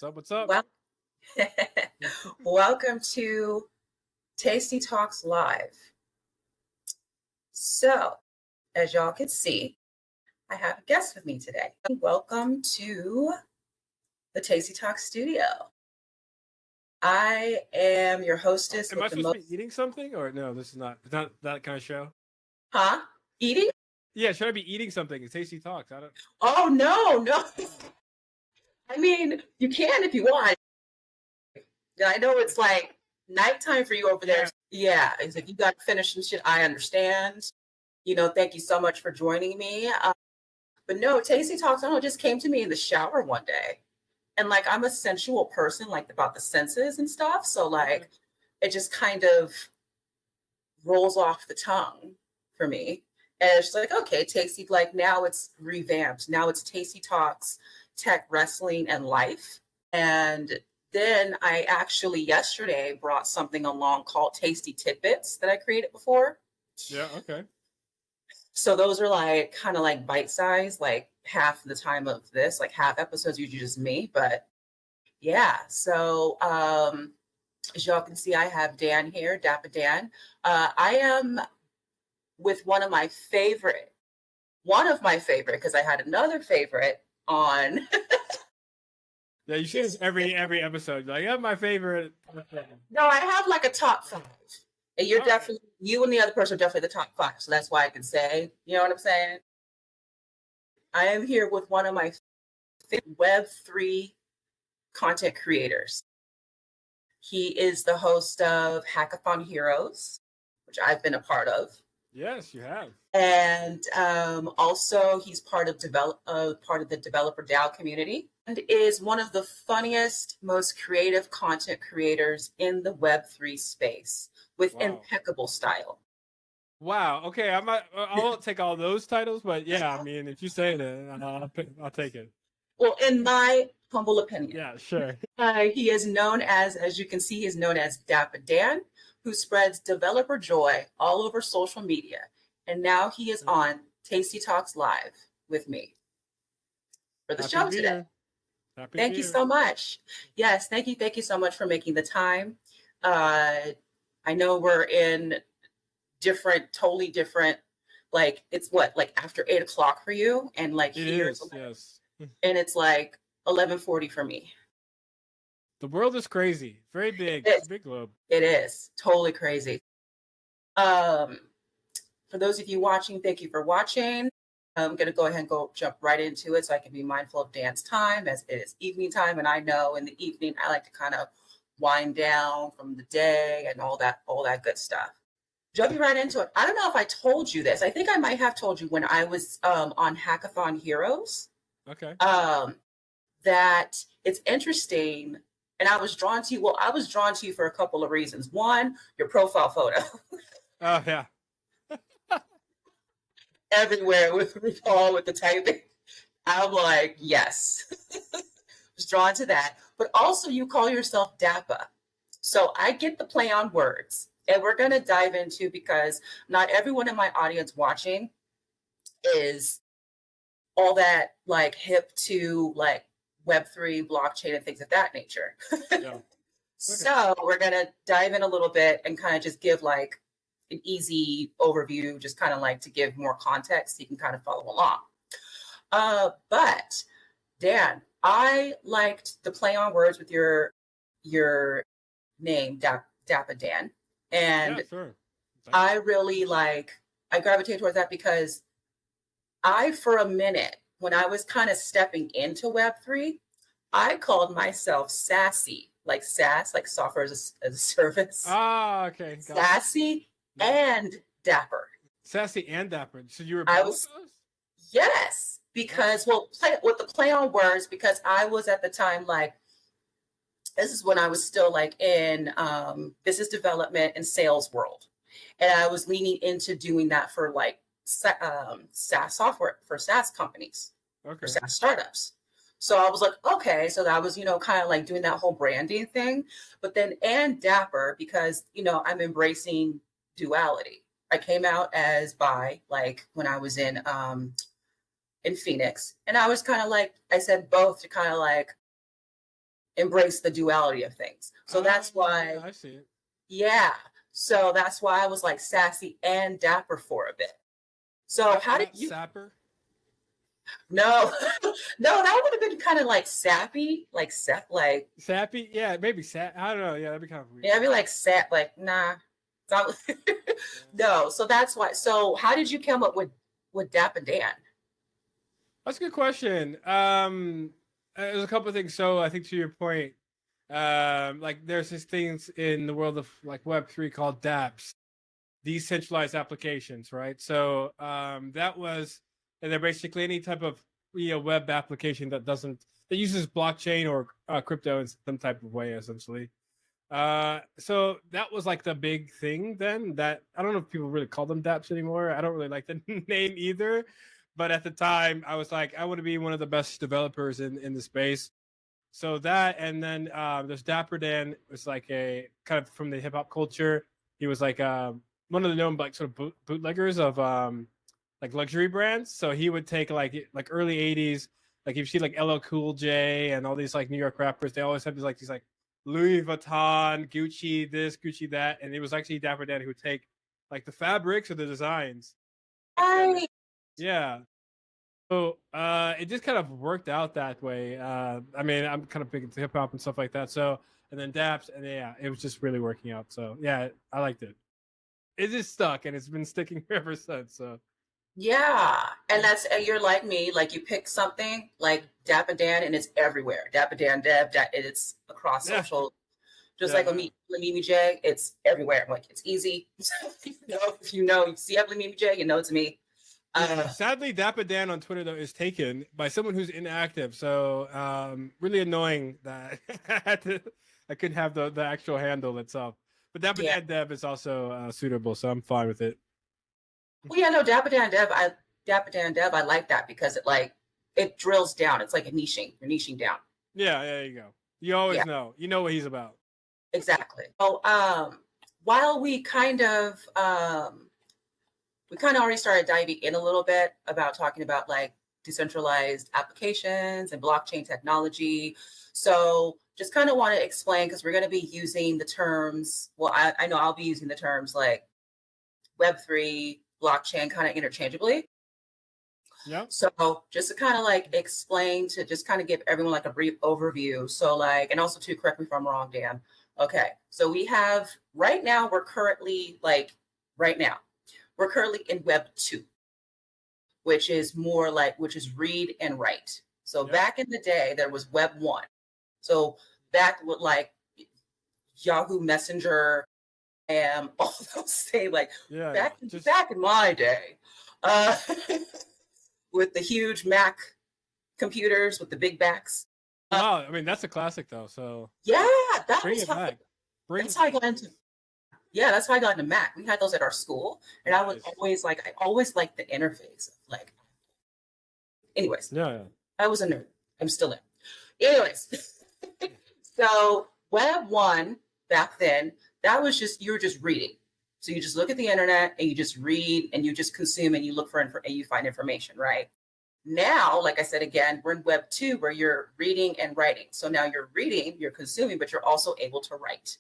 What's up? What's up? Well, welcome to Tasty Talks Live. So, as y'all can see, I have a guest with me today. Welcome to the Tasty Talks studio. I am your hostess. Am I supposed to be eating something, or no? This is not. It's not that kind of show. Huh? Eating? Yeah, should I be eating something? It's Tasty Talks. I don't. Oh no. I mean, you can if you want. I know it's like nighttime for you over there. Yeah, it's like you got to finish some shit. I understand. Thank you so much for joining me. But no, Tasty Talks, I don't know, just came to me in the shower one day. And like, I'm a sensual person, like about the senses and stuff. So like, it just kind of rolls off the tongue for me. And it's just like, okay, Tasty, like now it's revamped. Now it's Tasty Talks, Tech, Wrestling, and Life. And then I actually yesterday brought something along called Tasty Tidbits that I created before. Yeah, okay. So those are like kind of like bite-sized, like half the time of this, like half episodes, usually just me. But yeah, so as y'all can see, I have Dan here, Dappa Dan. I am with one of my favorite, because I had another favorite on. Yeah, you see this every episode. Like, yeah, my favorite. No, I have like a top 5. And you're definitely, you and the other person are definitely the top 5. So that's why I can say, you know what I'm saying? I am here with one of my favorite Web3 content creators. He is the host of Hackathon Heroes, which I've been a part of. Yes, you have. And also he's part of the Developer DAO community and is one of the funniest, most creative content creators in the Web3 space with impeccable style. Wow. Okay, I won't take all those titles, but yeah, I mean, if you say it, I'll take it. Well, in my humble opinion. Yeah, sure. He is known as you can see, he is known as Dappa Dan, who spreads developer joy all over social media. And now he is on Tasty Talks Live with me for the show today. Thank you so much. Yes, thank you. Thank you so much for making the time. I know we're in totally different, like it's like after 8:00 for you, and like yes. And it's like 11:40 for me. The world is crazy. Very big. It's a big globe. It is totally crazy. For those of you watching, thank you for watching. I'm going to go ahead and jump right into it so I can be mindful of Dan's time, as it is evening time. And I know in the evening, I like to kind of wind down from the day and all that good stuff. Jumping right into it. I don't know if I told you this. I think I might have told you when I was on Hackathon Heroes. Okay. That it's interesting. And I was drawn to you. Well, I was drawn to you for a couple of reasons. One, your profile photo. Oh, yeah. Everywhere with the typing. I'm like, yes. Was drawn to that. But also you call yourself Dappa. So I get the play on words. And we're going to dive into, because not everyone in my audience watching is all that like hip to like Web3, blockchain, and things of that nature. Yeah. Okay. So we're going to dive in a little bit and kind of just give like an easy overview, just kind of like to give more context so you can kind of follow along. But Dan, I liked the play on words with your name, Dappa Dan. And yeah, sure. I really I gravitate towards that because for a minute, when I was kind of stepping into Web3, I called myself sassy, like SaaS, like software as a service. Ah, okay. Sassy and dapper. Sassy and dapper. So you were both? Yes, because with the play on words, because I was at the time like, this is when I was still like in business development and sales world. And I was leaning into doing that for like SaaS software for SaaS companies, for SaaS startups. So I was like, okay, so that was, kind of like doing that whole branding thing. But then, and dapper, because, I'm embracing duality. I came out as bi, like when I was in Phoenix. And I was kind of like, I said both to kind of like embrace the duality of things. So that's why, yeah, I see it. yeah. So that's why I was like sassy and dapper for a bit. So how did you? Sapper? No, no, that would have been kind of like sappy, like Sappy? Yeah, maybe I don't know. Yeah, that'd be kind of weird. yeah, I'd be like like nah. No, so that's why. So how did you come up with Dappa Dan? That's a good question. There's a couple of things. So I think to your point, like there's these things in the world of like Web3 called dApps, decentralized applications, right? So that was, and they're basically any type of web application that uses blockchain or crypto in some type of way, essentially. So that was like the big thing then. That I don't know if people really call them dApps anymore. I don't really like the name either. But at the time, I was like, I want to be one of the best developers in the space. So that, and then there's Dappa Dan. Was like a kind of from the hip hop culture. He was like one of the known like sort of bootleggers of like luxury brands. So he would take like early '80s, like you see like LL Cool J and all these like New York rappers. They always have these like Louis Vuitton, Gucci this, Gucci that, and it was actually Dappa Dan who would take like the fabrics or the designs. Yeah. So it just kind of worked out that way. I mean, I'm kind of big into hip hop and stuff like that. So, and then Daps, and yeah, it was just really working out. So yeah, I liked it. It just stuck, and it's been sticking ever since. So Yeah, and you're like me, like you pick something like Dappa Dan, and it's everywhere. Dappa Dan Dev, it's across social. Just like Evelynn Mimi Jae, it's everywhere. Like it's easy. If you see Evelynn Mimi Jae, you know it's me. Sadly, Dappa Dan on Twitter though is taken by someone who's inactive. So really annoying that I couldn't have the actual handle itself. But Dappa Dan Dev is also suitable, so I'm fine with it. Well, yeah, no, Dappa Dan Dev, I like that because it drills down. It's like a niching. You're niching down. Yeah, there you go. You always know. You know what he's about. Exactly. So while we kind of already started diving in a little bit about talking about like decentralized applications and blockchain technology. So just kind of want to explain, because we're going to be using the terms, well, I know I'll be using the terms like Web3, blockchain kind of interchangeably. Yeah. So just to kind of like explain, to just kind of give everyone like a brief overview. So like, and also to correct me if I'm wrong, Dan. Okay. So we have we're currently in Web2, which is read and write. So back in the day, there was Web1. So back with like Yahoo Messenger and all those things, like back in my day, with the huge Mac computers with the big backs. I mean that's a classic though. So yeah, bring it back. That's how I got into. Yeah, that's how I got into Mac. We had those at our school, and I always liked the interface. Like, anyways, I was a nerd. I'm still in. Anyways, so Web1 back then, that was you were just reading. So you just look at the internet and you just read and you just consume and you look for and you find information, right? Now, like I said again, we're in Web2 where you're reading and writing. So now you're reading, you're consuming, but you're also able to write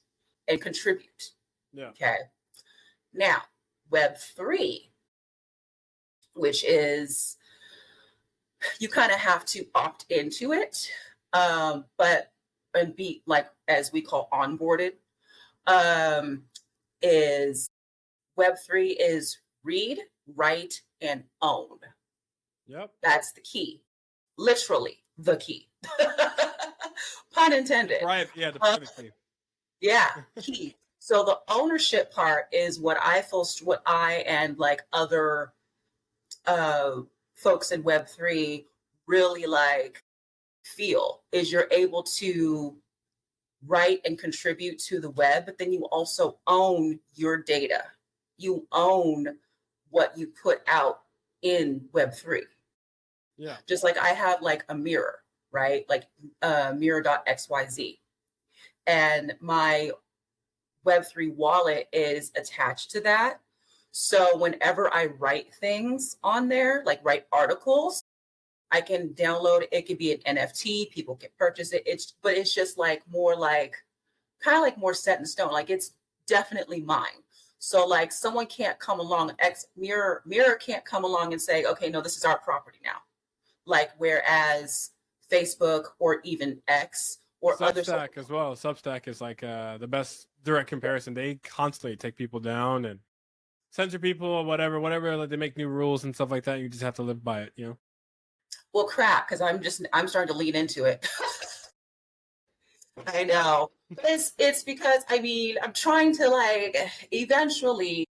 and contribute. Yeah. Okay. Now, Web3, which is you kind of have to opt into it, and be like, as we call onboarded, is Web3 is read, write, and own. Yep. That's the key. Literally the key. Pun intended. Right. Yeah. The private key. Yeah. Key. So the ownership part is what I and like other folks in Web3 really like feel is you're able to write and contribute to the web, but then you also own your data. You own what you put out in Web3. Yeah. Just like I have like a mirror, right? Like mirror.xyz. And my Web3 wallet is attached to that. So whenever I write things on there, like write articles, I can download it. It could be an NFT. People can purchase it. But it's just like more like kind of like more set in stone. Like it's definitely mine. So like someone can't come along, Mirror can't come along and say, okay, no, this is our property now. Like whereas Facebook or even X or Substack as well. Substack is like the best direct comparison. They constantly take people down and censor people or whatever. Like they make new rules and stuff like that. You just have to live by it, you know. Well, crap, because I'm starting to lean into it. I know. But it's because I mean I'm trying to like eventually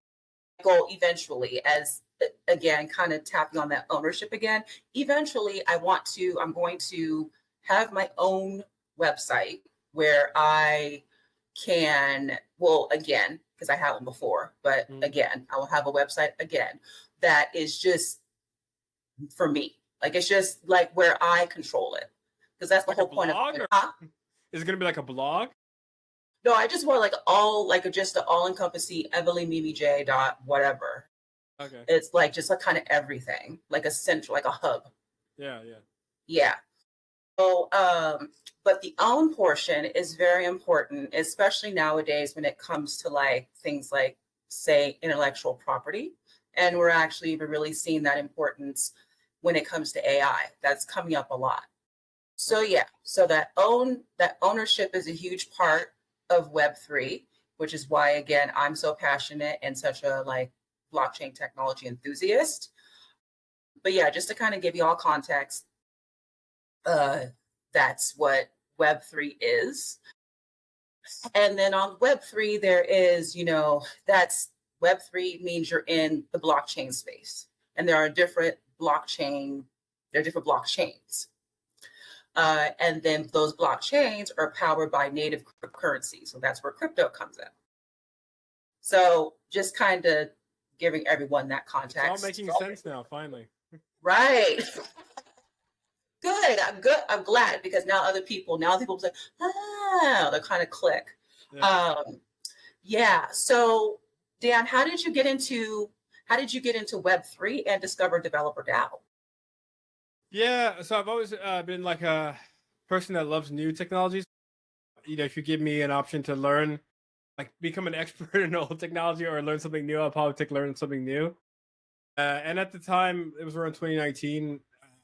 as again kind of tapping on that ownership again. Eventually I'm going to have my own website where I can again, because I had one before, but again, I will have a website again that is just for me. Like it's just like where I control it. Because that's the like whole point of it. Is it gonna be like a blog? No, I just want just the all-encompassing Evelynn Mimi Jae whatever. Okay. It's like just like kind of everything, like a central, like a hub. Yeah. So, but the own portion is very important, especially nowadays when it comes to like things like, say, intellectual property. And we're actually even really seeing that importance when it comes to AI. That's coming up a lot. So yeah, so that ownership is a huge part of Web3, which is why again I'm so passionate and such a like blockchain technology enthusiast. But yeah, just to kind of give you all context, that's what Web3 is. And then on Web3, there is, that's Web3 means you're in the blockchain space, and there are different blockchains. And then those blockchains are powered by native currency. So that's where crypto comes in. So just kind of giving everyone that context. It's all making sense now, finally. Right. Good. I'm glad, because now people say, they kind of click. Yeah. So Dan, how did you get into Web3 and discover Developer DAO? Yeah, so I've always been like a person that loves new technologies. If you give me an option to learn, like become an expert in old technology or learn something new, I'll probably learn something new. And at the time, it was around 2019.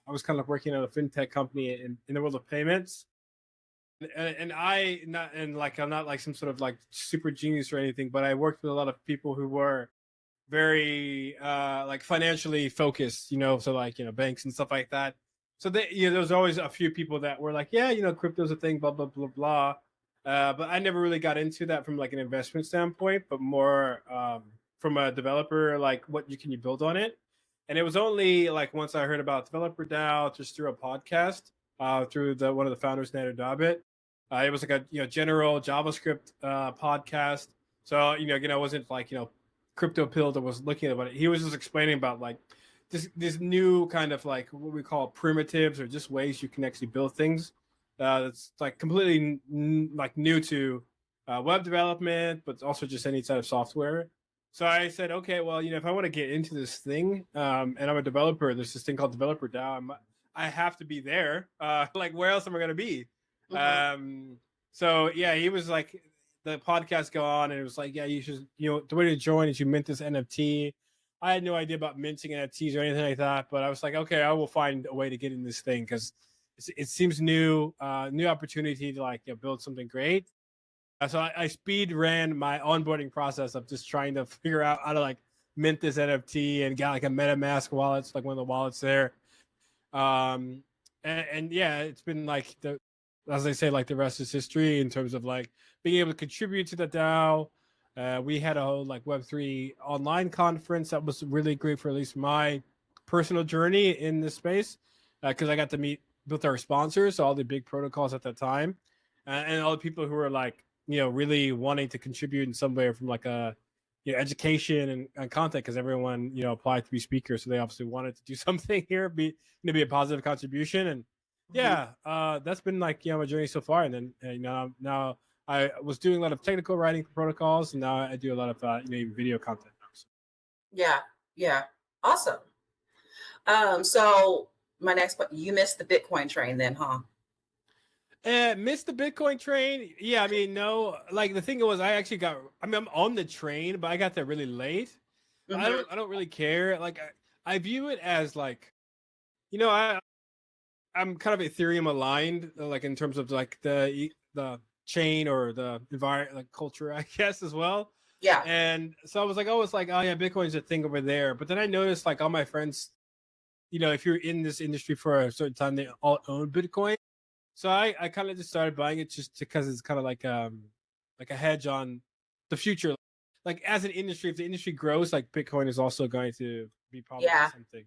I was kind of working at a fintech company in the world of payments. And I'm not like some sort of like super genius or anything, but I worked with a lot of people who were very like financially focused, so like banks and stuff like that. So there was always a few people that were like, crypto's a thing, blah blah blah blah. But I never really got into that from like an investment standpoint, but more from a developer, like what can you build on it. And it was only like once I heard about Developer DAO just through a podcast through one of the founders, Nader Dabit. It was like a general JavaScript podcast. So it wasn't like Crypto Pill that was looking at it. He was just explaining about like this new kind of like what we call primitives, or just ways you can actually build things. That's like completely like new to web development, but also just any type of software. So I said, okay, well, if I want to get into this thing, and I'm a developer, there's this thing called Developer DAO. I have to be there. Like, where else am I going to be? Mm-hmm. So yeah, he was like, the podcast go on, and it was like, yeah, you should, the way to join is you mint this NFT. I had no idea about minting NFTs or anything like that, but I was like, okay, I will find a way to get in this thing because it seems new opportunity to like build something great. So I speed ran my onboarding process of just trying to figure out how to like mint this NFT and got like a MetaMask wallet, it's like one of the wallets there. And yeah, it's been like as I say, like the rest is history in terms of like being able to contribute to the DAO. We had a whole like Web3 online conference that was really great for at least my personal journey in this space, because I got to meet both our sponsors, all the big protocols at that time, and all the people who were like, really wanting to contribute in some way from like a education and content, because everyone applied to be speakers, so they obviously wanted to do something here, be a positive contribution. And yeah, that's been like my journey so far. And then now I was doing a lot of technical writing for protocols, and now I do a lot of video content. Yeah, awesome. So my next question, you missed the Bitcoin train then, huh? Missed the Bitcoin train. Yeah, I mean, no. Like the thing was, I actually got. I mean, I'm on the train, but I got there really late. But Mm-hmm. I don't really care. Like I view it as like, I'm kind of Ethereum aligned, like in terms of like the chain or the environment, like culture, I guess as well. Yeah. And so I was like, oh, it's like, oh yeah, Bitcoin's a thing over there. But then I noticed like all my friends, if you're in this industry for a certain time, they all own Bitcoin. So I kind of just started buying it just because it's kind of like a hedge on the future. Like as an industry, if the industry grows, like Bitcoin is also going to be probably Yeah. something.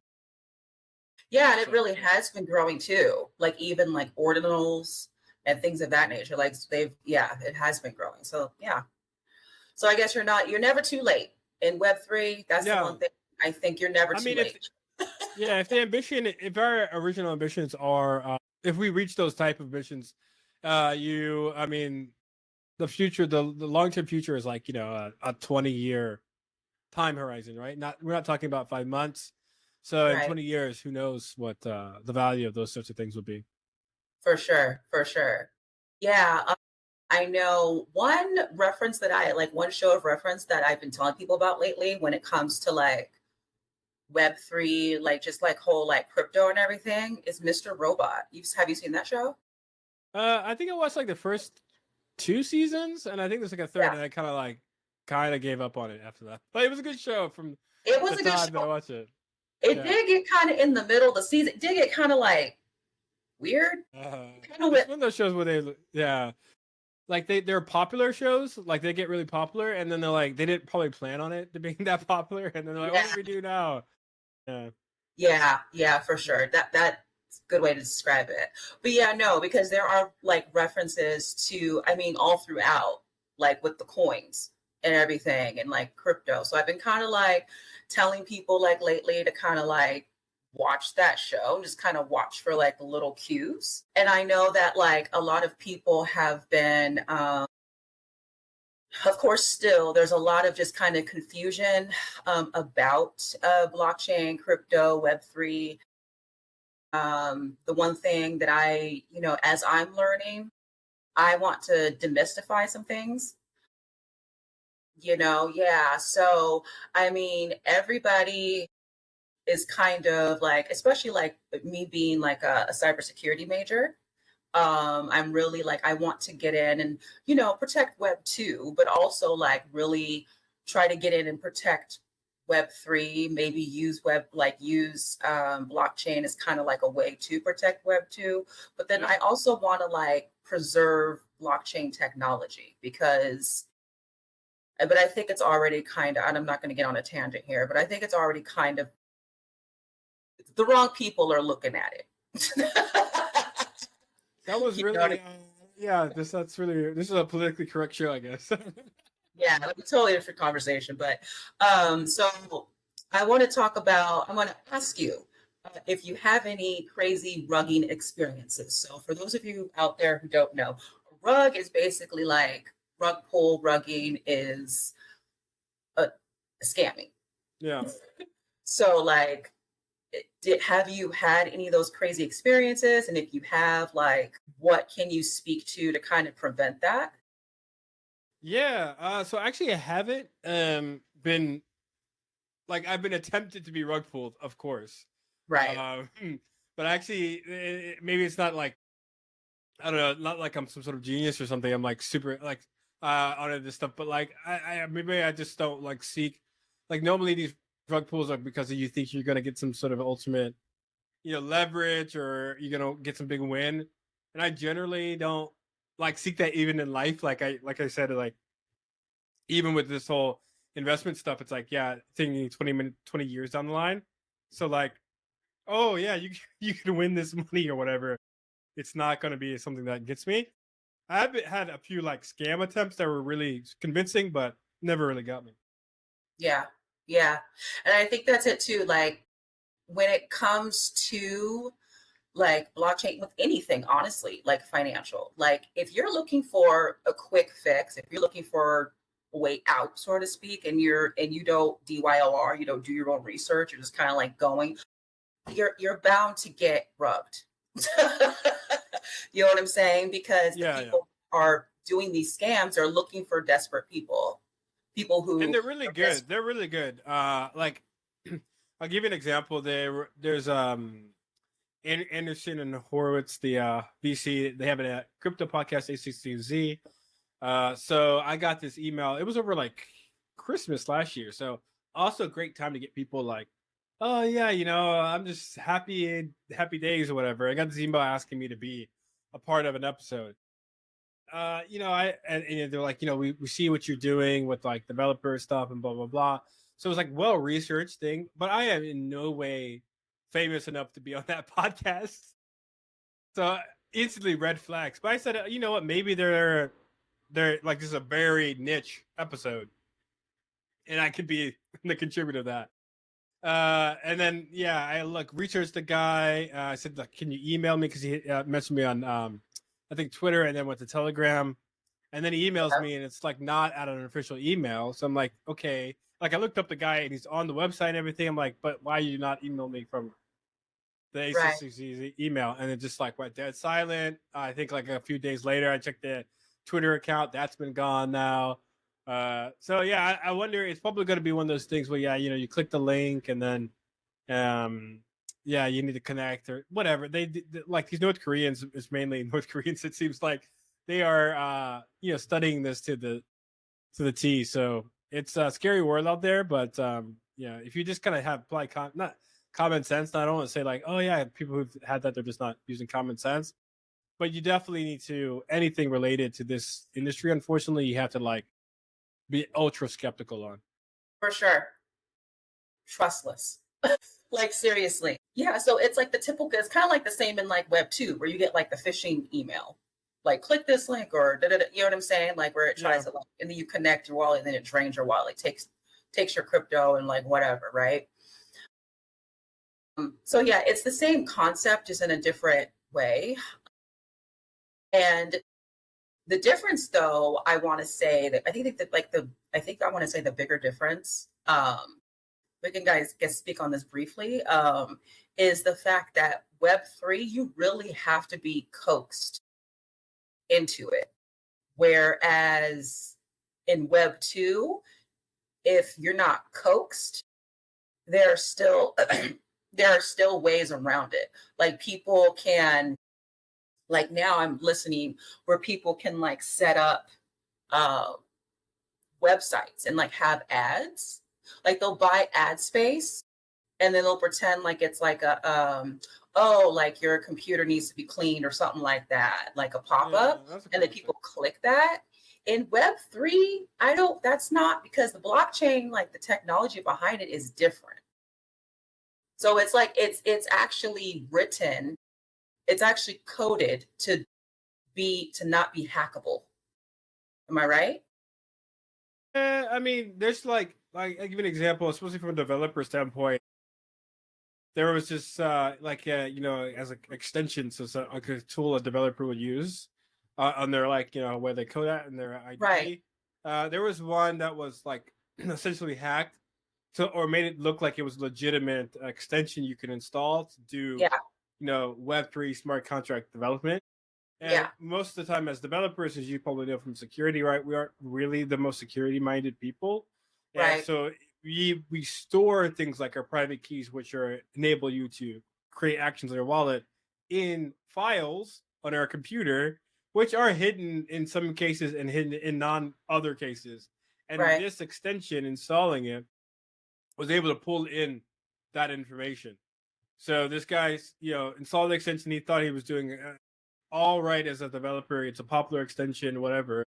Yeah, and it really has been growing too. Like even like ordinals and things of that nature. Like it has been growing. So yeah. So I guess you're never too late. In Web3, that's the one thing I think you're never too late. If our original ambitions are, if we reach those type of ambitions, I mean, the future, the long-term future is like, a 20-year time horizon, right? We're not talking about 5 months. So in 20 years, who knows what the value of those sorts of things will be. For sure. For sure. Yeah. I know one reference one show of reference that I've been telling people about lately when it comes to like Web3, like just like whole like crypto and everything is Mr. Robot. Have you seen that show? I think I watched like the first 2 seasons, and I think there's like a third, and I kind of gave up on it after that. But it was a good show from it was the a good time show. that I watched it. It did get kind of in the middle of the season. It did get kind of like weird. It's one of those shows where like they're popular shows, like they get really popular, and then they're like they didn't probably plan on it to being that popular, and then they're like, what do we do now? Yeah, for sure. That's a good way to describe it. But yeah, no, because there are like references to, I mean, all throughout, like with the coins and everything and like crypto. So I've been kind of like telling people like lately to kind of like watch that show and just kind of watch for like the little cues. And I know that like a lot of people have been of course, still there's a lot of just kind of confusion about blockchain, crypto, Web3. The one thing that as I'm learning, I want to demystify some things. Yeah. So, I mean, everybody is kind of like, especially like me being like a cybersecurity major. I'm really like, I want to get in and, protect Web2, but also like really try to get in and protect Web3, maybe use blockchain as kind of like a way to protect Web2. But then I also want to like preserve blockchain technology but I think it's already kind of, and I'm not going to get on a tangent here, but I think it's already kind of, the wrong people are looking at it. That was really, this is a politically correct show, I guess. Yeah, like a totally different conversation. But so I want to ask you if you have any crazy rugging experiences. So for those of you out there who don't know, a rug is basically like rug pull. Rugging is a scamming. Yeah. So like, have you had any of those crazy experiences? And if you have, like, what can you speak to kind of prevent that? Yeah. So actually, I haven't been like I've been attempted to be rug pulled, of course. Right. But actually, maybe it's not like I don't know, not like I'm some sort of genius or something. I'm like super like on this stuff, but like maybe I just don't like seek like normally these rug pulls are because you think you're gonna get some sort of ultimate, leverage or you're gonna get some big win, and I generally don't like seek that even in life. Like I said, like even with this whole investment stuff, it's like thinking 20 years down the line. So like, oh yeah, you can win this money or whatever. It's not gonna be something that gets me. I've had a few like scam attempts that were really convincing, but never really got me. Yeah. And I think that's it too. Like when it comes to like blockchain with anything, honestly, like financial, like if you're looking for a quick fix, if you're looking for a way out, so to speak, and you don't DYOR, you don't do your own research, you're just kind of like going, you're bound to get rubbed. You know what I'm saying? Because the people are doing these scams are looking for desperate people who, and they're really good. They're really good. Like I'll give you an example. There's Anderson and Horowitz, the VC. They have a crypto podcast, A16Z. So I got this email. It was over like Christmas last year. So also a great time to get people like, oh yeah, I'm just happy days or whatever. I got this email asking me to be a part of an episode. And they're like, we see what you're doing with like developer stuff and blah blah blah. So it was like well researched thing, but I am in no way famous enough to be on that podcast. So instantly red flags. But I said, you know what? Maybe they're like this is a very niche episode, and I could be the contributor to that. And then I researched the guy. I said, like, can you email me, because he mentioned me on I think Twitter, and then went to Telegram, and then he emails me, and it's like not at an official email. So I'm like, okay. Like I looked up the guy, and he's on the website and everything. I'm like, but why you not email me from the A66 email? And it just like went dead silent. I think like a few days later, I checked the Twitter account. That's been gone now. So yeah, I wonder. It's probably going to be one of those things where you click the link, and then you need to connect or whatever. They like these North Koreans. It's mainly North Koreans. It seems like they are studying this to the T. So it's a scary world out there. But if you just kind of apply not common sense. I don't want to say like, oh yeah, people who've had that, they're just not using common sense. But you definitely need to, anything related to this industry, unfortunately, you have to like be ultra skeptical on. For sure. Trustless. Like seriously. Yeah, so it's like the typical, it's kind of like the same in like Web2, where you get like the phishing email. Like click this link or you know what I'm saying? Like where it tries to like, and then you connect your wallet and then it drains your wallet, takes your crypto and like whatever, right? So yeah, it's the same concept, just in a different way. And the difference, though, I want to say that I think I want to say the bigger difference. We can speak on this briefly. Is the fact that Web3, you really have to be coaxed into it, whereas in Web2, if you're not coaxed, there are still ways around it. Like people can. Like now I'm listening where people can like set up websites and like have ads. Like they'll buy ad space and then they'll pretend like it's like like your computer needs to be cleaned or something like that, like a pop-up. And then people click that. In Web3, that's not, because the blockchain, like the technology behind it is different. So it's like, it's actually written. It's actually coded to not be hackable. Am I right? I mean, there's like I'll give you an example, especially from a developer standpoint. There was just as an extension, so like a tool a developer would use on their where they code at and their ID. Right. There was one that was like essentially hacked, or made it look like it was legitimate extension you could install to do Web3 smart contract development. And most of the time as developers, as you probably know from security, right, we aren't really the most security minded people. And so we store things like our private keys, which enable you to create actions on your wallet, in files on our computer, which are hidden in some cases and hidden in non-other cases. And this extension, installing it, was able to pull in that information. So this guy, installed the extension. He thought he was doing all right as a developer. It's a popular extension, whatever.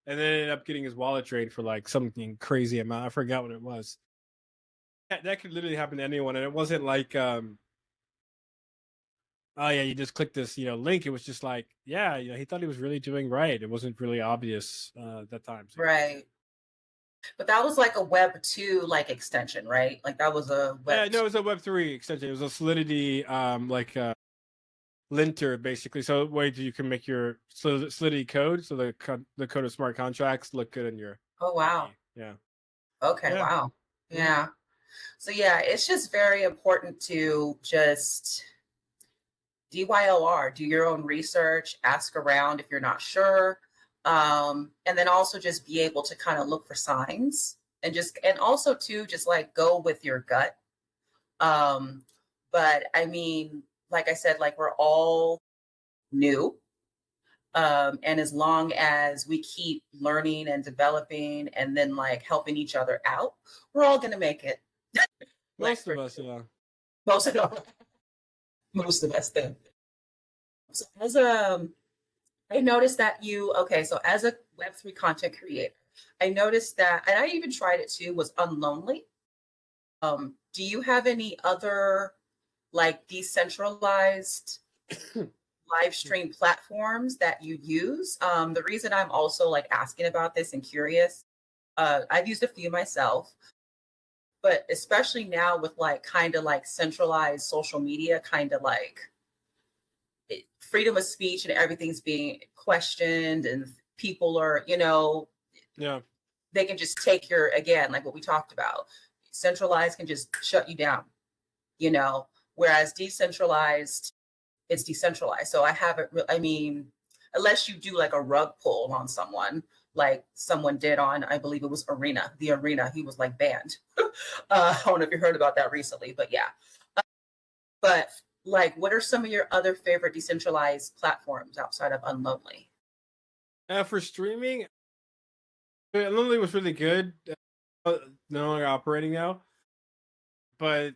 And then ended up getting his wallet drained for like something crazy amount. I forgot what it was. That could literally happen to anyone. And it wasn't like, you just click this, link. It was just like, he thought he was really doing right. It wasn't really obvious at that time. So. Right. But that was like a Web2 like extension, right? Like that was a Web. No, it was a Web3 extension. It was a Solidity linter, basically. So way you can make your Solidity code, so the code of smart contracts look good in your. Oh wow. Yeah. Okay. Yeah. Wow. Yeah. So yeah, it's just very important to just DYOR, do your own research, ask around if you're not sure. And then also just be able to kind of look for signs and also too, just like go with your gut. But I mean, like I said, like we're all new. And as long as we keep learning and developing and then like helping each other out, we're all going to make it. Most of us, yeah. Most of us. Most of us then. So I noticed that so as a Web3 content creator, I noticed that, and I even tried it too, was Unlonely. Do you have any other like decentralized live stream platforms that you use? The reason I'm also like asking about this and curious, I've used a few myself, but especially now with like kind of like centralized social media, kind of like freedom of speech and everything's being questioned and people are, Yeah. they can just take your, again, like what we talked about, centralized can just shut you down, whereas decentralized, it's decentralized. So I mean, unless you do like a rug pull on someone, like someone did on, I believe it was the Arena, he was like banned. I don't know if you heard about that recently, but yeah. But like, what are some of your other favorite decentralized platforms outside of Unlonely? For streaming, Unlonely was really good. No longer operating now. But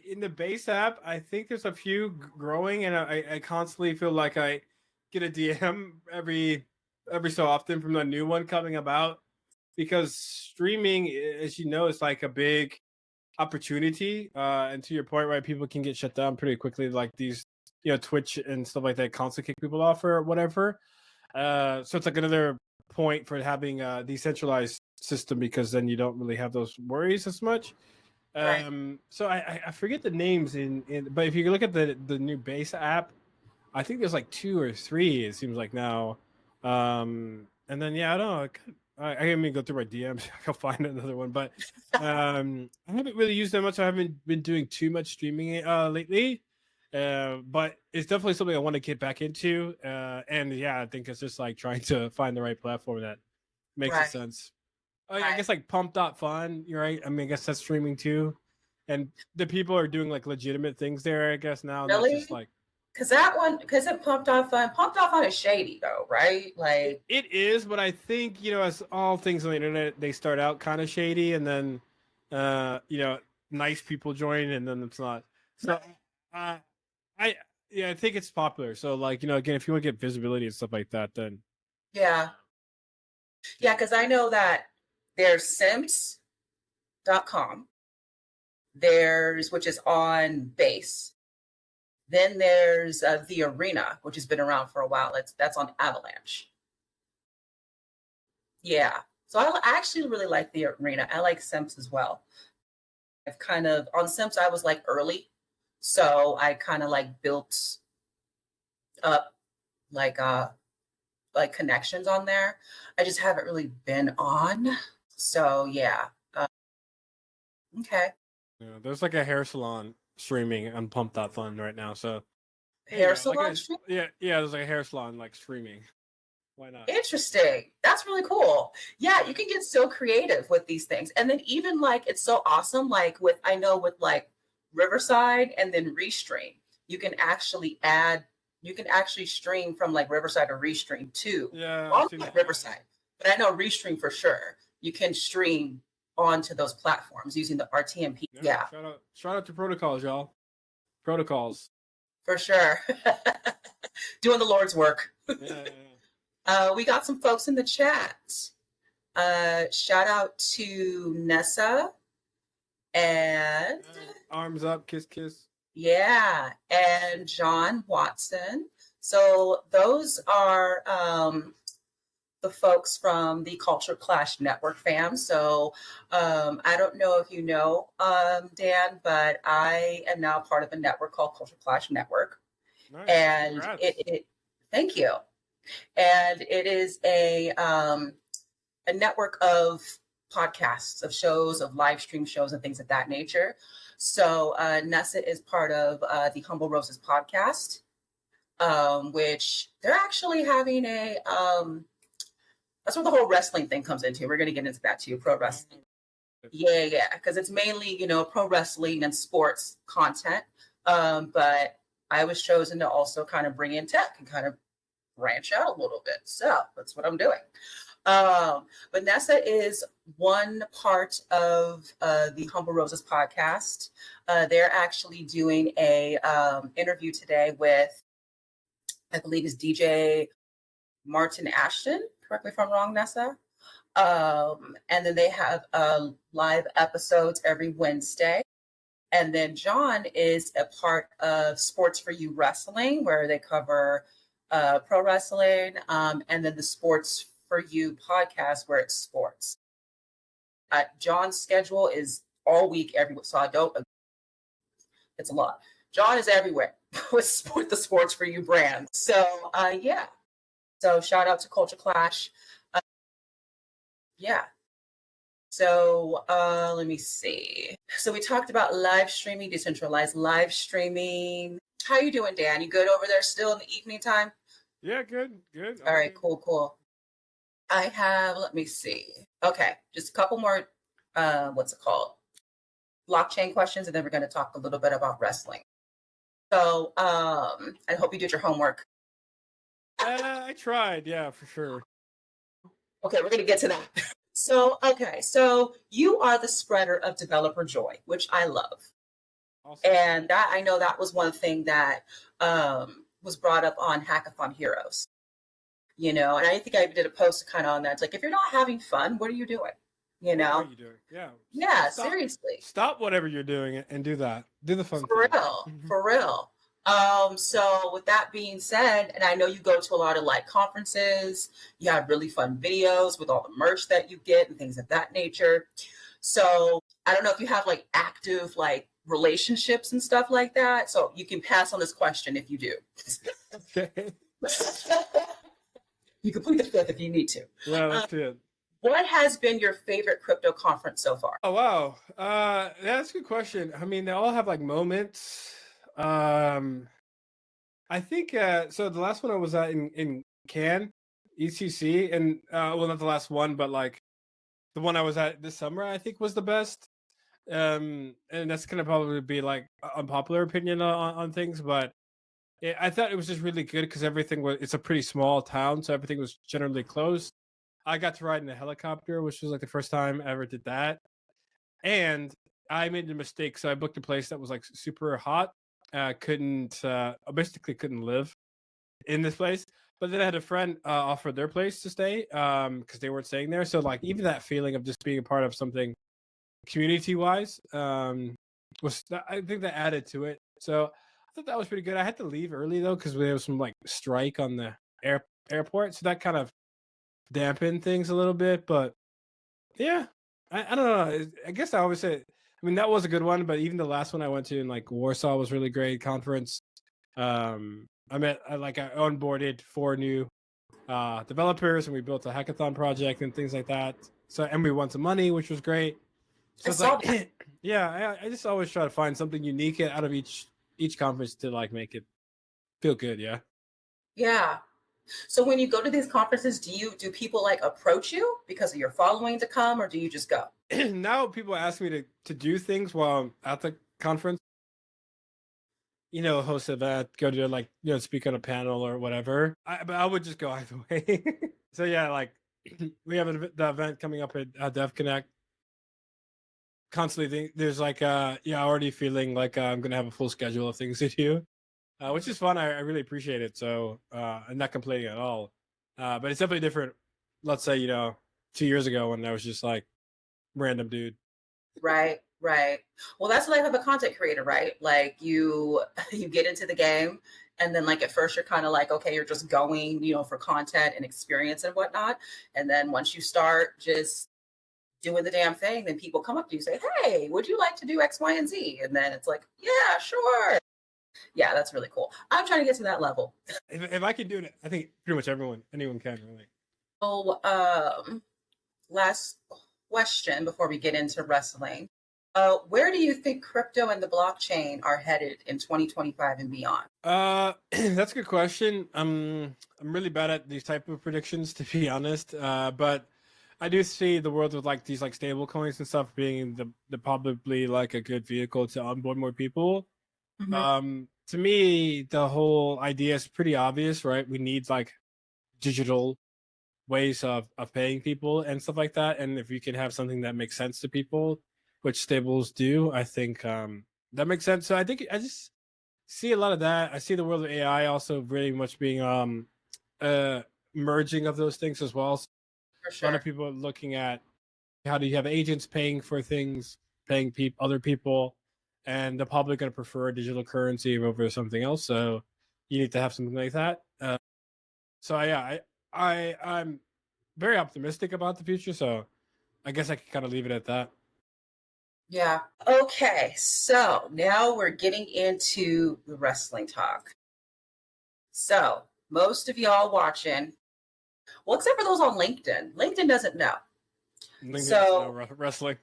in the base app, I think there's a few growing, and I constantly feel like I get a DM every so often from a new one coming about, because streaming, as you know, is like a big opportunity. And to your point, right, people can get shut down pretty quickly, like these, Twitch and stuff like that, constantly kick people off or whatever. So it's like another point for having a decentralized system, because then you don't really have those worries as much. Right. So I forget the names but if you look at the new base app, I think there's like 2 or 3, it seems like now. And then I don't know, I can't even go through my DMs. I'll find another one, but I haven't really used that much. I haven't been doing too much streaming lately. But it's definitely something I want to get back into. And I think it's just like trying to find the right platform that makes sense. I guess like Pump.fun, you're right. I mean, I guess that's streaming too. And the people are doing like legitimate things there, I guess now. Really? Not just like, because it Pumped Off Fun is shady though, right? Like it is, but I think, as all things on the internet, they start out kind of shady, and then nice people join, and then it's not. So I think it's popular. So like, again, if you want to get visibility and stuff like that, then yeah, because I know that there's Simps.com, which is on base. Then there's the Arena, which has been around for a while. That's on Avalanche. Yeah. So I actually really like the Arena. I like Simps as well. I've kind of, on Simps, I was like early. So I kind of like built up like connections on there. I just haven't really been on. So yeah. Okay. Yeah, there's like a hair salon streaming on Pump.fun right now. So Hair salon stream? Yeah, there's like a hair salon like streaming. Why not? Interesting. That's really cool. Yeah, you can get so creative with these things. And then even like it's so awesome, like with like Riverside and then Restream, you can actually stream from like Riverside or Restream too. Yeah. On Riverside. But I know Restream for sure. You can stream onto those platforms using the RTMP. Yeah. Shout out to protocols, y'all. Protocols. For sure. Doing the Lord's work. Yeah. We got some folks in the chat. Shout out to Nessa and arms up, kiss, kiss. Yeah, and John Watson. So those are the folks from the Culture Clash Network fam. So I don't know if you know, Dan, but I am now part of a network called Culture Clash Network. Nice. And it thank you. And it is a network of podcasts of shows, of live stream shows and things of that nature. So Nessa is part of the Humble Roses podcast, which they're actually having that's where the whole wrestling thing comes into. We're going to get into that too, pro wrestling. Yeah, because it's mainly, pro wrestling and sports content. But I was chosen to also kind of bring in tech and kind of branch out a little bit. So that's what I'm doing. But Nessa is one part of the Humble Roses podcast. They're actually doing a interview today with, I believe, is DJ Martin Ashton. Correct me if I'm wrong, Nessa. And then they have live episodes every Wednesday. And then John is a part of Sports for You Wrestling, where they cover pro wrestling, and then the Sports for You podcast, where it's sports. John's schedule is all week, every week. So it's a lot. John is everywhere with the Sports for You brand. So yeah. So shout out to Culture Clash. Yeah. So let me see. So we talked about live streaming, decentralized live streaming. How you doing, Dan? You good over there still in the evening time? Yeah, good. All right, cool. I have, let me see. Okay, just a couple more, what's it called? Blockchain questions, and then we're going to talk a little bit about wrestling. So I hope you did your homework. I tried, yeah, for sure. Okay, we're going to get to that. So you are the spreader of developer joy, which I love. Awesome. And that, I know that was one thing that was brought up on Hackathon Heroes. And I think I did a post kind of on that. It's like, if you're not having fun, what are you doing? What are you doing? Yeah. Yeah, seriously. Stop whatever you're doing and do that. Do the fun thing. For real. So with that being said, and I know you go to a lot of conferences, you have really fun videos with all the merch that you get and things of that nature. So I don't know if you have active relationships and stuff like that. So you can pass on this question if you do. Okay. You can plead the fifth if you need to. Yeah, that's it. What has been your favorite crypto conference so far? Oh, wow. That's a good question. I mean, they all have moments. I think so the last one I was at in Cannes, ECC, and well, not the last one, but the one I was at this summer, I think was the best. And that's gonna probably be unpopular opinion on things, but I thought it was just really good because it's a pretty small town, so everything was generally closed. I got to ride in a helicopter, which was the first time I ever did that. And I made a mistake. So I booked a place that was super hot. Basically couldn't live in this place. But then I had a friend offer their place to stay because they weren't staying there. So even that feeling of just being a part of something community-wise I think that added to it. So I thought that was pretty good. I had to leave early though because there was some strike on the airport. So that kind of dampen things a little bit, but yeah, I don't know. I guess I always say, I mean, that was a good one, but even the last one I went to in Warsaw was really great conference. I onboarded 4 new developers, and we built a hackathon project and things like that. So, and we won some money, which was great. So it's yeah, I just always try to find something unique out of each conference to make it feel good. Yeah. Yeah. So when you go to these conferences, do people approach you because of your following to come, or do you just go? Now people ask me to do things while I'm at the conference. Host an event, go to speak on a panel or whatever. But I would just go either way. So yeah, we have the event coming up at Dev Connect. Constantly, there's already feeling I'm gonna have a full schedule of things to do. Which is fun. I really appreciate it. So I'm not complaining at all. But it's definitely different. Let's say 2 years ago when I was just random dude. Right. Well, that's the life of a content creator, right? You get into the game, and then at first you're kind of okay, you're just going, for content and experience and whatnot. And then once you start just doing the damn thing, then people come up to you and say, "Hey, would you like to do X, Y, and Z?" And then it's yeah, sure. Yeah, that's really cool. I'm trying to get to that level. If I can do it, I think pretty much anyone can really. So, question before we get into wrestling. Where do you think crypto and the blockchain are headed in 2025 and beyond? That's a good question. I'm really bad at these type of predictions, to be honest. But I do see the world with like these like stable coins and stuff being the probably like a good vehicle to onboard more people. To me, the whole idea is pretty obvious, right? We need like digital ways of paying people and stuff like that. And if you can have something that makes sense to people, which stables do, I think that makes sense. So I think I just see a lot of that. I see the world of AI also very much being merging of those things as well. So For sure. a lot of people are looking at how do you have agents paying for things, paying other people, and the public going to prefer digital currency over something else. So you need to have something like that. So yeah, I'm very optimistic about the future. So I guess I can kind of leave it at that. Yeah. Okay. So now we're getting into the wrestling talk. So most of y'all watching, well, except for those on LinkedIn. LinkedIn doesn't know. LinkedIn So wrestling.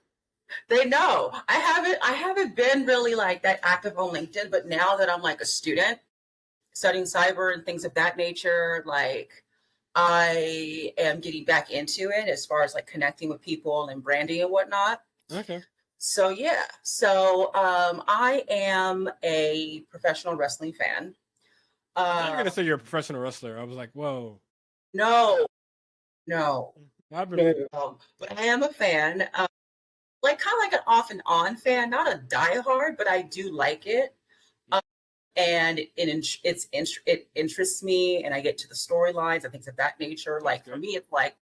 They know. I haven't been really like that active on LinkedIn, but now that I'm like a student studying cyber and things of that nature, like I am getting back into it as far as like connecting with people and branding and whatnot. Okay. So yeah. So I am a professional wrestling fan. You're gonna say you're a professional wrestler. I was like, whoa. No. I believe it. But I am a fan. Like kind of like an off and on fan, not a diehard, but I do like it. And it interests me, and I get to the storylines and things of that nature. Like for me, it's like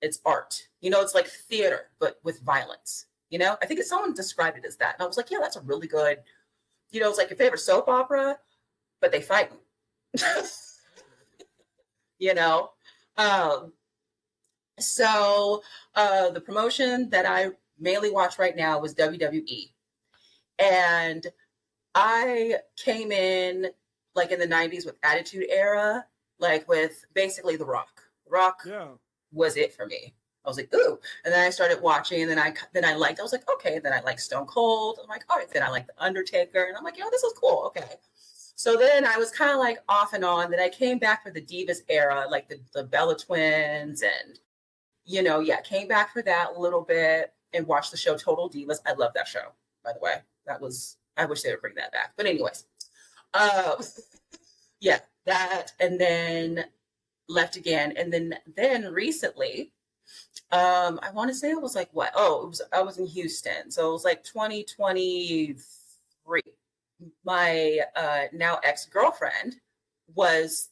it's art. It's like theater, but with violence. I think someone described it as that, and I was like, yeah, that's a really good. It's like your favorite soap opera, but they fight. So the promotion that I mainly watch right now was WWE, and I came in like in the 90s with Attitude Era, like with basically The Rock. The Rock was it for me. I was like, ooh. And then I started watching, and then I was like, okay. And then I like Stone Cold. I'm like, all right. Then I like The Undertaker. And I'm like, this is cool. Okay. So then I was kind of like off and on. Then I came back for the Divas era, like the Bella Twins, and came back for that a little bit and watched the show Total Divas. I love that show, by the way. I wish they would bring that back. But anyways, that, and then left again. And then recently, I want to say it was like what? Oh, I was in Houston. So it was like 2023. My now ex-girlfriend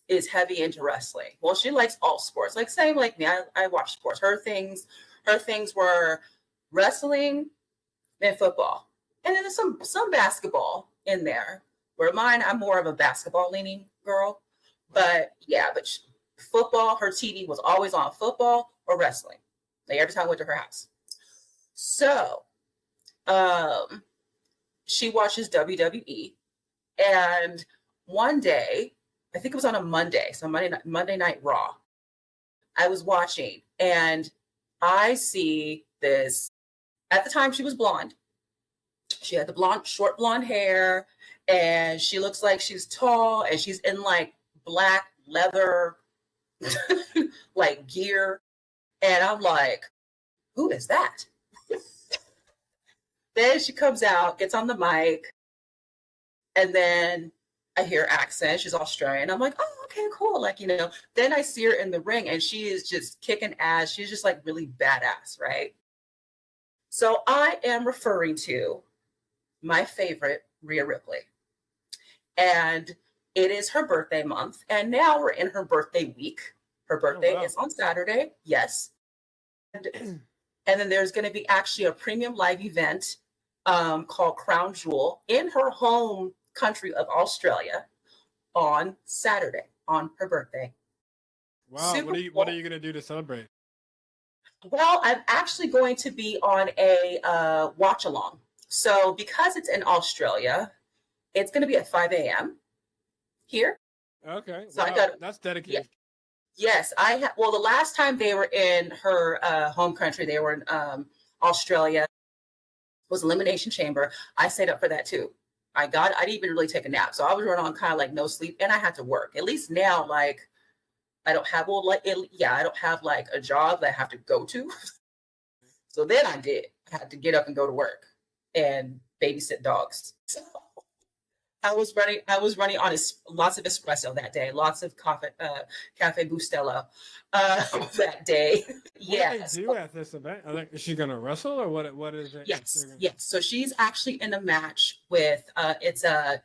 is heavy into wrestling. Well, she likes all sports. Like same like me. I watch sports. Her things were wrestling and football. And then there's some basketball in there. Where mine, I'm more of a basketball leaning girl. But football, her TV was always on football or wrestling. Like every time I went to her house. So she watches WWE. And one day, I think it was on a Monday, so Monday Night Raw, I was watching, and I see this. At the time, she was blonde. She had the short blonde hair, and she looks like she's tall, and she's in like black leather, like gear. And I'm like, who is that? Then she comes out, gets on the mic, and then I hear accent. She's Australian. I'm like, oh, okay, cool. Like, then I see her in the ring, and she is just kicking ass. She's just like really badass, right? So I am referring to my favorite, Rhea Ripley. And it is her birthday month. And now we're in her birthday week. Her birthday is on Saturday. Yes. And then there's going to be actually a premium live event called Crown Jewel in her home country of Australia on Saturday on her birthday. Wow. What are you going to do to celebrate? Well, I'm actually going to be on a watch along. So because it's in Australia, it's going to be at 5 a.m. here. Okay. So wow. That's dedicated. Yes, I have. Well, the last time they were in her home country, they were in Australia. Was Elimination Chamber. I stayed up for that too. I didn't even really take a nap, so I was running on kind of like no sleep, and I had to work. At least now, like I don't have I don't have like a job that I have to go to. So then I did. I had to get up and go to work and babysit dogs. So I was running on lots of espresso that day, lots of cafe bustelo that day. What do they do at this event? Is she gonna wrestle or what? What is it? Yes, yes. So she's actually in a match with it's a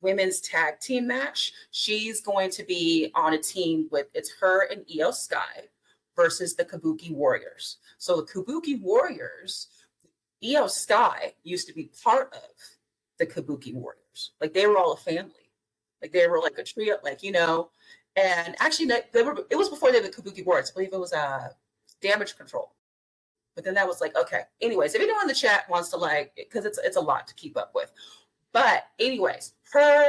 women's tag team match. She's going to be on a team with it's her and Io Sky versus the Kabuki Warriors. So the Kabuki Warriors, Io Sky used to be part of the Kabuki Warriors. Like they were all a family. Like they were like a trio, like, you know. And actually, it was before they were the Kabuki Warriors. I believe it was Damage Control. But then that was like, okay. Anyways, if anyone in the chat wants to like, because it's a lot to keep up with. But anyways, her,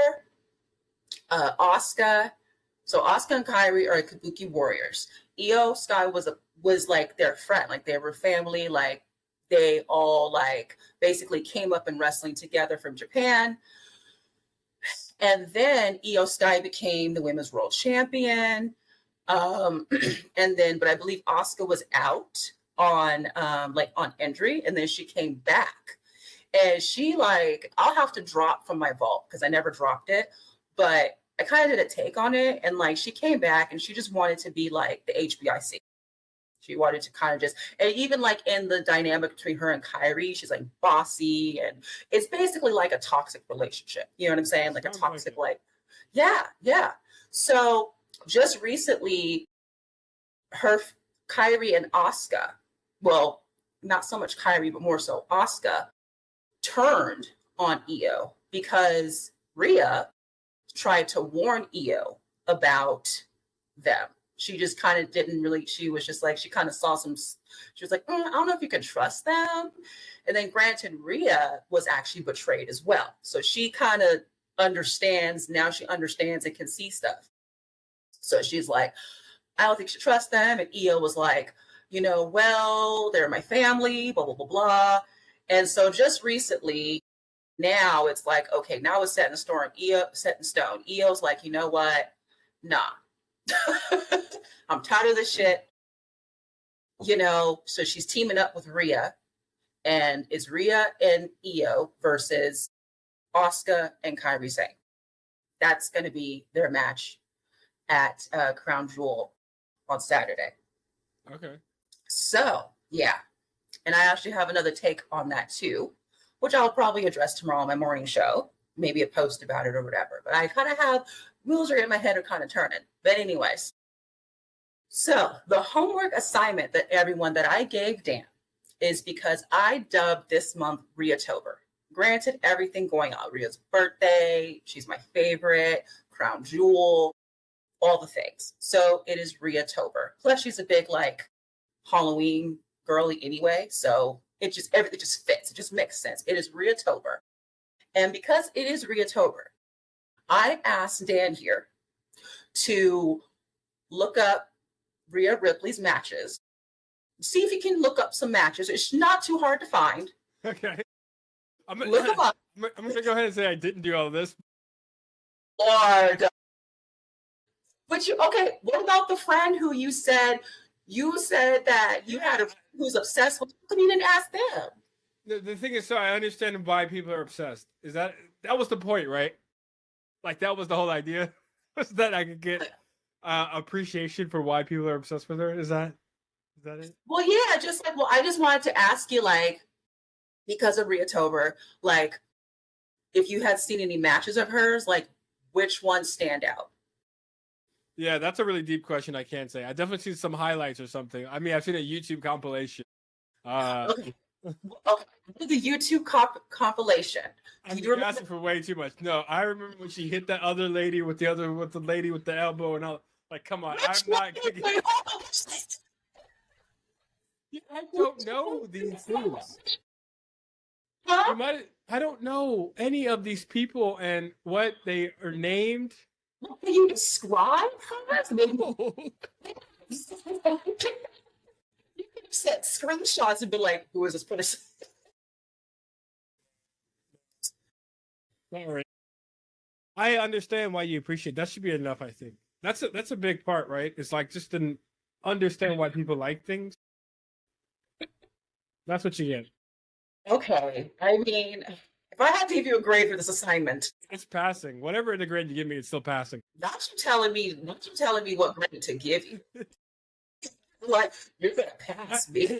Asuka, so Asuka and Kairi are Kabuki Warriors. Io Sky was like their friend, like they were family, like they all like basically came up in wrestling together from Japan. And then Io Sky became the women's world champion. And then, but I believe Asuka was out on injury, and then she came back. And she like, I'll have to drop from my vault because I never dropped it, but I kind of did a take on it. And like, she came back and she just wanted to be like the HBIC. She wanted to kind of just, and even like in the dynamic between her and Kairi, she's like bossy, and it's basically like a toxic relationship. You know what I'm saying? Like a toxic, yeah. So just recently, Kairi and Asuka, well, not so much Kairi, but more so Asuka, turned on Io because Rhea tried to warn Io about them. She just kind of didn't really, she was just like, she kind of saw some, she was like, I don't know if you can trust them. And then granted, Rhea was actually betrayed as well. So she kind of understands, now she understands and can see stuff. So she's like, I don't think she trusts them. And Io was like, you know, well, they're my family, blah, blah, blah, blah. And so just recently, now it's like, okay, now it's set in stone. Io's like, you know what? Nah. I'm tired of this shit. You know, so she's teaming up with Rhea. And it's Rhea and Io versus Asuka and Kairi Sane. That's going to be their match at Crown Jewel on Saturday. Okay. So, yeah. And I actually have another take on that too, which I'll probably address tomorrow on my morning show, maybe a post about it or whatever. But I kind of have, wheels are in my head are kind of turning. But anyways, so the homework assignment that I gave Dan is because I dubbed this month Rhea-tober. Granted, everything going on. Rhea's birthday, she's my favorite, Crown Jewel, all the things. So it is Rhea-tober. Plus she's a big like Halloween girly anyway. So everything just fits. It just makes sense. It is Rhea-tober. And because it is Rhea-tober, I asked Dan here to look up Rhea Ripley's matches. See if you can look up some matches. It's not too hard to find. Okay. Look them up. I'm going to go ahead and say I didn't do all of this. Lord. But what about the friend who you said that you had who's obsessed with? You didn't ask them. The thing is, so I understand why people are obsessed. Is that was the point, right? Like that was the whole idea, was that I could get appreciation for why people are obsessed with her. Is that it? Well, yeah, I just wanted to ask you, like, because of Rhea-tober, like, if you had seen any matches of hers, like, which ones stand out? Yeah, that's a really deep question. I can't say. I definitely seen some highlights or something. I mean, I've seen a YouTube compilation. Okay. The YouTube compilation. You're asking for way too much. No, I remember when she hit that other lady with the lady with the elbow and all. Like, come on, I'm not. I don't know these things. Huh? I don't know any of these people and what they are named. Can you describe for us? Maybe you could have sent screenshots and been like, "Who is this person?" Sorry. I understand why you appreciate. That should be enough. I think that's a big part, right? It's like just to understand why people like things. That's what you get. Okay. I mean, if I had to give you a grade for this assignment, It's passing. Whatever the grade you give me, it's still passing. not you telling me what grade to give you. Like, you're gonna pass me.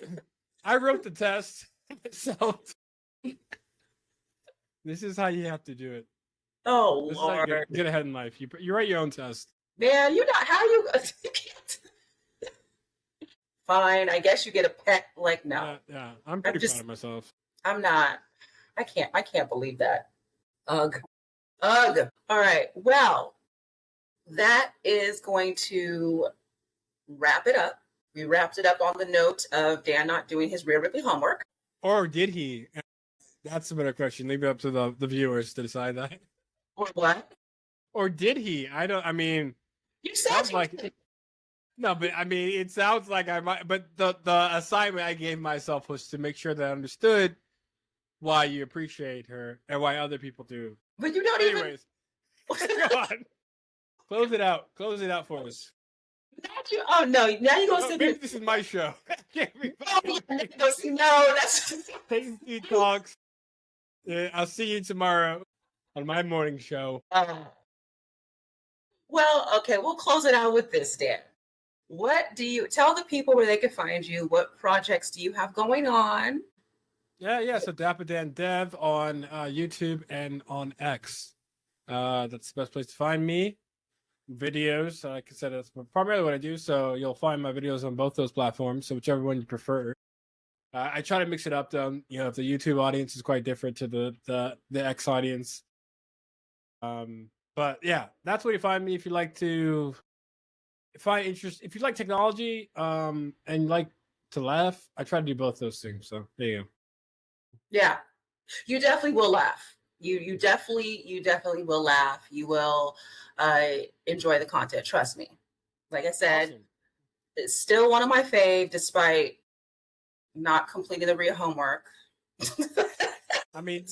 I wrote the test, so this is how you have to do it. Oh This is how you Lord. get ahead in life. You write your own test. Man, you're not how you can't. Fine, I guess you get a peck. Like, no. Yeah. I'm pretty proud of myself. I'm not. I can't believe that. Ugh. Ugh. All right. Well, that is going to wrap it up. We wrapped it up on the note of Dan not doing his Rhea Ripley homework. Or did he? That's a better question. Leave it up to the viewers to decide that. Or what? Or did he? I mean, You said like. No, but I mean, it sounds like I might. But the assignment I gave myself was to make sure that I understood why you appreciate her and why other people do. But you don't Anyways, go on. Close it out. Close it out for us. Not you. Oh no! Now you gonna sit maybe here. this is my show. No, that's Tasty Talks. I'll see you tomorrow on my morning show. Well, okay, we'll close it out with this, Dan. What do you tell the people where they can find you? What projects do you have going on? Yeah. So Dappa Dan Dev on YouTube and on X. That's the best place to find me. Videos, like I said, that's primarily what I do. So you'll find my videos on both those platforms. So whichever one you prefer. I try to mix it up, though. You know, if the YouTube audience is quite different to the X audience. But yeah, that's where you find me if you like to find interest. If you like technology, and you like to laugh, I try to do both those things. So there you go. Yeah, you definitely will laugh. You definitely will laugh. You will enjoy the content. Trust me. Like I said, awesome. It's still one of my fave, despite not completing the Rhea homework. I mean,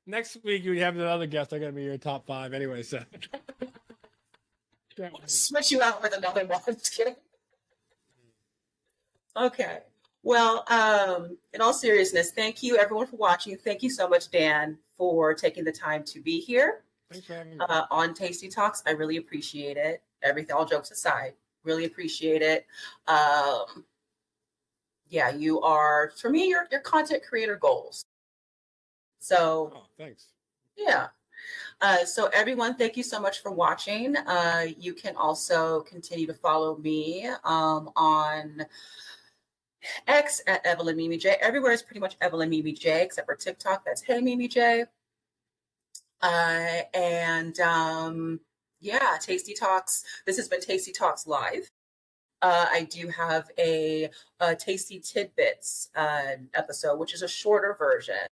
next week you have the other guests are going to be your top 5 anyway. So switch you out with another one. Just kidding. Okay. Well, in all seriousness, thank you everyone for watching. Thank you so much, Dan, for taking the time to be here. Thanks for having me. On Tasty Talks. I really appreciate it. Everything, all jokes aside, really appreciate it. Yeah, you are, for me, your content creator goals. So, thanks. Yeah. So everyone, thank you so much for watching. You can also continue to follow me on X at Evelynn Mimi Jae. Everywhere is pretty much Evelynn Mimi Jae, except for TikTok. That's Hey Mimi Jae. Yeah, Tasty Talks. This has been Tasty Talks Live. I do have a Tasty Tidbits episode, which is a shorter version.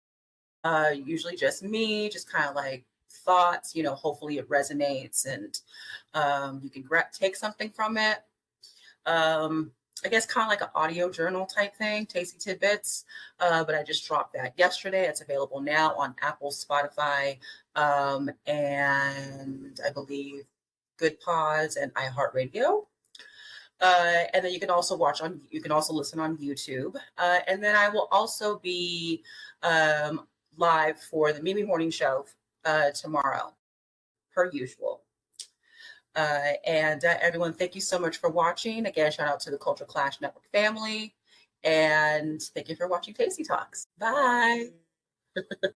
Usually just me, just kind of like thoughts, you know, hopefully it resonates and you can take something from it. I guess kind of like an audio journal type thing, Tasty Tidbits. But I just dropped that yesterday. It's available now on Apple, Spotify, and I believe Good Pods and iHeartRadio. And then you can also listen on YouTube. And then I will also be live for the Mimi Morning Show tomorrow, per usual. And everyone, thank you so much for watching. Again, shout out to the Culture Clash Network family. And thank you for watching Tasty Talks. Bye.